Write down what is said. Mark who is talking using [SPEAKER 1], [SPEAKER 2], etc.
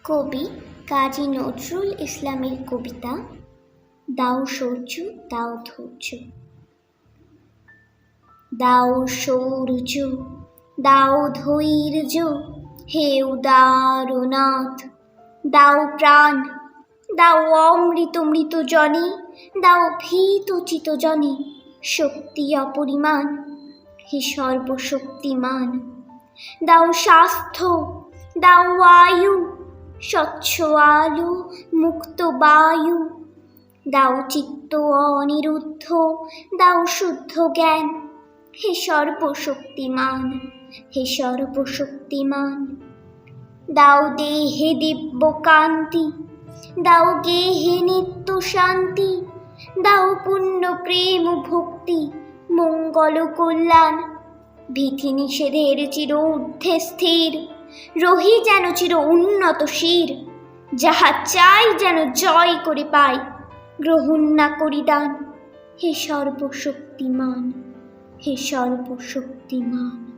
[SPEAKER 1] কবি কাজী নজরুল ইসলামের কবিতা দাও সূর্য দাও ধৈর্য। দাও সূর্য দাও ধৈর্য, হে উদারনাথ দাও প্রাণ, দাও অমৃত মৃত জনে, দাও ভীত চিত জনে শক্তি অপরিমাণ, হে সর্বশক্তিমান। দাও স্বাস্থ্য দাও আয়ু, স্বচ্ছ আলো মুক্ত বায়ু, দাও চিত্ত অনিরুদ্ধ, দাও শুদ্ধ জ্ঞান, হে সর্বশক্তিমান, হে সর্বশক্তিমান। দাও দেহে দিব্য কান্তি, দাও গেহে নিত্য শান্তি, দাও পুণ্য প্রেম ভক্তি মঙ্গল কল্যাণ, ভীতি নিষেধের চির ঊর্ধ্বে স্থির, রহি যেন চির উন্নত শির, যাহা চাই যেন জয় করে পাই, গ্রহণ না করি দান, হে সর্বশক্তিমান, হে সর্বশক্তিমান।